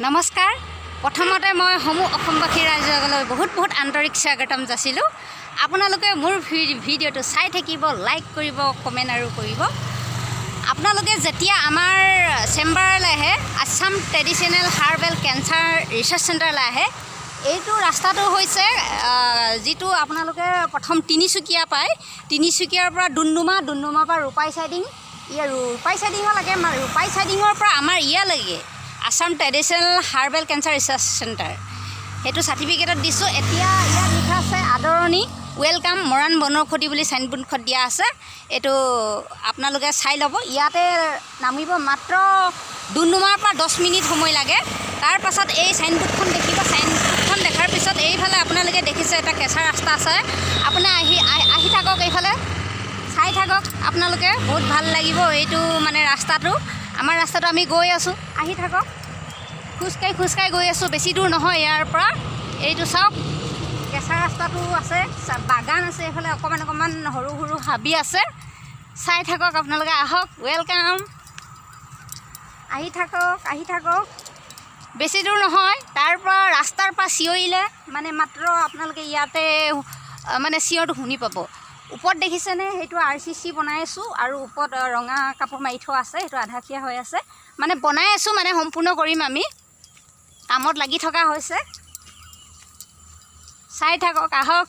নমস্কাৰ প্ৰথমতে মই সমূহ অসমবাসী ৰাইজলৈ বহুত আন্তৰিক স্বাগতম যাচিলোঁ। আপোনালোকে মোৰ ভিডিঅ'টো চাই থাকিব, লাইক কৰিব, কমেণ্ট আৰু কৰিব। আপোনালোকে যেতিয়া আমাৰ চেম্বাৰলৈ আহে, Assam traditional herbal cancer research চেণ্টাৰলৈ আহে, এইটো ৰাস্তাটো হৈছে যিটো আপোনালোকে প্ৰথম তিনিচুকীয়া পায়, তিনিচুকীয়াৰ পৰা ডুমডুমাৰ পৰা ৰূপাই চাইডিং, ৰূপাই চাইডিঙলৈকে, ৰূপাই চাইডিঙৰ পৰা আমাৰ ইয়ালৈকে Assam traditional herbal cancer research centre, সেইটো চাৰ্টিফিকেটত দিছোঁ। এতিয়া ইয়াত লিখা আছে আদৰণি, ৱেলকাম মৰাণ বনৌষধি বুলি চাইনবোৰ্ডখন দিয়া আছে। এইটো আপোনালোকে চাই ল'ব। ইয়াতে নামিব মাত্ৰ ডুমডুমাৰ পৰা 10 মিনিট সময় লাগে। তাৰ পাছত এই চাইনবোৰ্ডখন দেখিব। চাইনবোৰ্ডখন দেখাৰ পিছত এইফালে আপোনালোকে দেখিছে এটা কেঁচা ৰাস্তা আছে। আপুনি আহি থাকক, এইফালে চাই থাকক, আপোনালোকে বহুত ভাল লাগিব এইটো মানে ৰাস্তাটো। আমাৰ ৰাস্তাটো আমি গৈ আছোঁ, আহি থাকক। খোজকাঢ়ি গৈ আছোঁ, বেছি দূৰ নহয় ইয়াৰ পৰা। এইটো চাওক, কেঁচা ৰাস্তাটো আছে, বাগান আছে, এইফালে অকণমান সৰু হাবি আছে। চাই থাকক, আপোনালোকে আহক, ৱেলকাম। আহি থাকক, বেছি দূৰ নহয়। তাৰ পৰা ৰাস্তাৰ পৰা চিঞৰিলে মানে মাত্ৰ আপোনালোকে ইয়াতে মানে চিঞৰটো শুনি পাব। ওপৰত দেখিছেনে, সেইটো RCC বনাই আছোঁ আৰু ওপৰত ৰঙা কাপোৰ মাৰি থোৱা আছে, সেইটো আধাখিয়া হৈ আছে। মানে বনাই আছোঁ, মানে সম্পূৰ্ণ কৰিম, আমি কামত লাগি থকা হৈছে। চাই থাকক, আহক।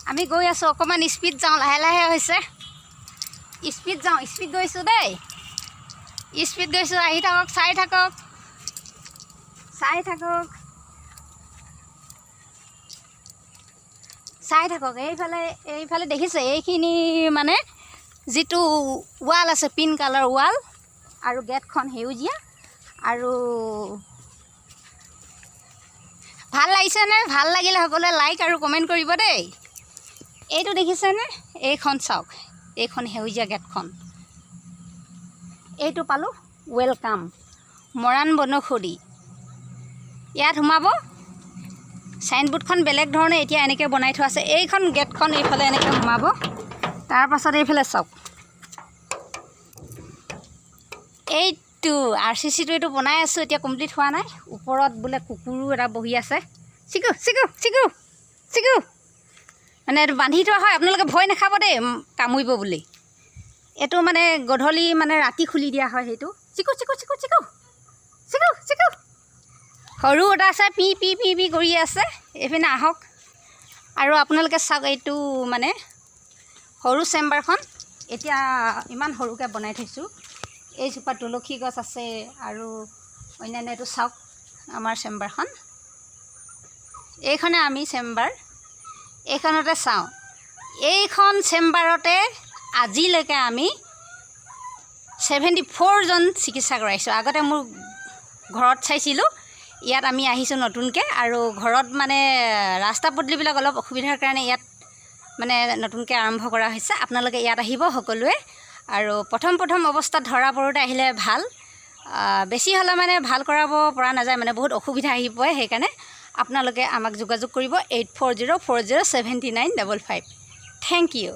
আমি গৈ আছোঁ, অকণমান স্পীড যাওঁ, লাহে হৈছে। স্পীড গৈছোঁ দেই, স্পীড গৈছোঁ। আহি থাকক, চাই থাকক। এইফালে দেখিছে, এইখিনি মানে যিটো ৱাল আছে, পিংক কালাৰ ৱাল, আৰু গেটখন সেউজীয়া। আৰু ভাল লাগিছেনে? ভাল লাগিলে সকলোৱে লাইক আৰু কমেণ্ট কৰিব দেই। এইটো দেখিছেনে? এইখন চাওক, এইখন সেউজীয়া গেটখন, এইটো পালোঁ ৱেলকাম মৰাণ বনৌষধি। ইয়াত সোমাব। চাইনবোৰ্ডখন বেলেগ ধৰণে এতিয়া এনেকৈ বনাই থোৱা আছে। এইখন গেটখন এইফালে এনেকৈ সোমাব। তাৰপাছত এইফালে চাওক, এইটো RCCটো এইটো বনাই আছোঁ, এতিয়া কমপ্লিট হোৱা নাই। ওপৰত বোলে কুকুৰো এটা বহি আছে। চিকু মানে এইটো বান্ধি থোৱা হয়, আপোনালোকে ভয় নাখাব দেই কামুৰিব বুলি। এইটো মানে গধূলি মানে ৰাতি খুলি দিয়া হয়। সেইটো চিকু সৰু এটা আছে, পি কৰি আছে। এইপিনে আহক আৰু আপোনালোকে চাওক, এইটো মানে সৰু চেম্বাৰখন এতিয়া ইমান সৰুকৈ বনাই থৈছোঁ। এইজোপা তুলসী গছ আছে আৰু অন্যান্য। এইটো চাওক আমাৰ চেম্বাৰখন, এইখনে আমি চেম্বাৰ, এইখনতে চাওঁ। এইখন চেম্বাৰতে আজিলৈকে আমি 74জন চিকিৎসা কৰাইছোঁ। আগতে মোৰ ঘৰত চাইছিলোঁ, ইয়াত আমি আহিছোঁ নতুনকৈ। আৰু ঘৰত মানে ৰাস্তা পদূলিবিলাক অলপ অসুবিধাৰ কাৰণে ইয়াত মানে নতুনকৈ আৰম্ভ কৰা হৈছে। আপোনালোকে ইয়াত আহিব সকলোৱে। আৰু প্ৰথম অৱস্থাত ধৰা পৰোঁতে আহিলে ভাল, বেছি হ'লে মানে ভাল কৰাব পৰা নাযায়, মানে বহুত অসুবিধা আহি পৰে। সেইকাৰণে আপোনালোকে আমাক যোগাযোগ কৰিব 8404079555। Thank U.